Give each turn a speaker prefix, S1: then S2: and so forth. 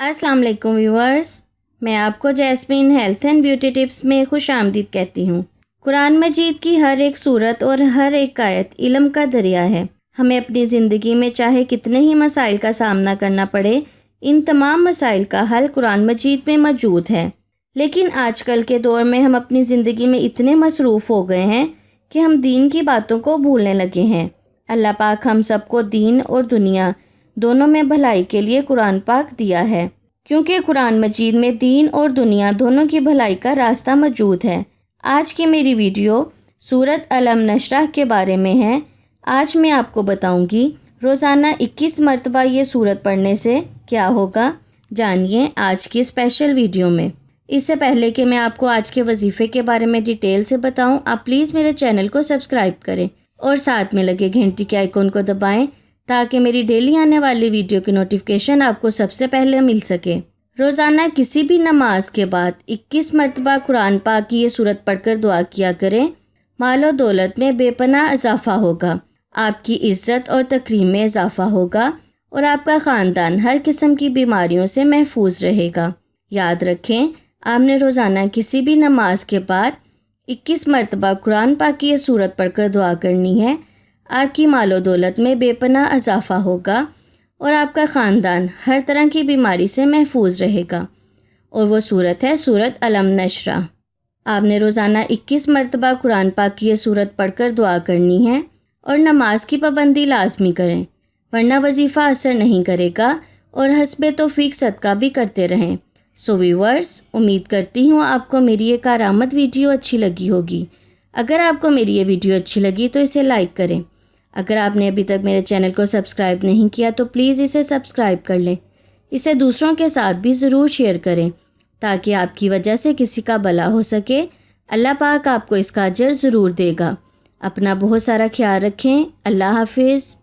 S1: अस्सलाम वालेकुम व्यूअर्स, मैं आपको jasmine health and beauty tips में खुश आमदीद कहती हूँ। कुरान मजीद की हर एक सूरत और हर एक आयत इल्म का दरिया है। हमें अपनी ज़िंदगी में चाहे कितने ही मसाइल का सामना करना पड़े, इन तमाम मसाइल का हल कुरान मजीद में मौजूद है। लेकिन आजकल के दौर में हम अपनी ज़िंदगी में इतने मसरूफ़ हो गए हैं कि हम दीन की बातों को भूलने लगे हैं। अल्लाह पाक हम सबको दीन और दुनिया दोनों में भलाई के लिए कुरान पाक दिया है, क्योंकि कुरान मजीद में दीन और दुनिया दोनों की भलाई का रास्ता मौजूद है। आज की मेरी वीडियो सूरत अलम नशरह के बारे में है। आज मैं आपको बताऊंगी रोज़ाना 21 मरतबा ये सूरत पढ़ने से क्या होगा। जानिए आज की स्पेशल वीडियो में। इससे पहले कि मैं आपको आज के वजीफ़े के बारे में डिटेल से बताऊं, आप प्लीज़ मेरे चैनल को सब्सक्राइब करें और साथ में लगे घंटी के आइकॉन को दबाएं ताकि मेरी डेली आने वाली वीडियो की नोटिफिकेशन आपको सबसे पहले मिल सके। रोज़ाना किसी भी नमाज के बाद 21 मरतबा कुरान पाक की ये सूरत पढ़कर दुआ किया करें। मालो दौलत में बेपनाह इजाफ़ा होगा, आपकी इज़्ज़त और तकरीम में इजाफ़ा होगा और आपका ख़ानदान हर किस्म की बीमारियों से महफूज रहेगा। याद रखें, आपने रोज़ाना किसी भी नमाज के बाद 21 मरतबा कुरान पाक की ये सूरत पढ़कर दुआ करनी है। आपकी मालो दौलत में बेपनाह इजाफ़ा होगा और आपका ख़ानदान हर तरह की बीमारी से महफूज रहेगा। और वो सूरत है सूरत अलम नशरह। आपने रोज़ाना 21 मरतबा कुरान पाक की ये सूरत पढ़कर दुआ करनी है और नमाज की पाबंदी लाजमी करें, वरना वजीफ़ा असर नहीं करेगा और हस्बे तौफीक सदका भी करते रहें। सो व्यूअर्स, उम्मीद करती हूँ आपको मेरी ये कारामद वीडियो अच्छी लगी होगी। अगर आपको मेरी ये वीडियो अच्छी लगी तो इसे लाइक करें। अगर आपने अभी तक मेरे चैनल को सब्सक्राइब नहीं किया तो प्लीज़ इसे सब्सक्राइब कर लें। इसे दूसरों के साथ भी ज़रूर शेयर करें ताकि आपकी वजह से किसी का भला हो सके। अल्लाह पाक आपको इसका अजर ज़रूर देगा। अपना बहुत सारा ख्याल रखें। अल्लाह हाफिज़।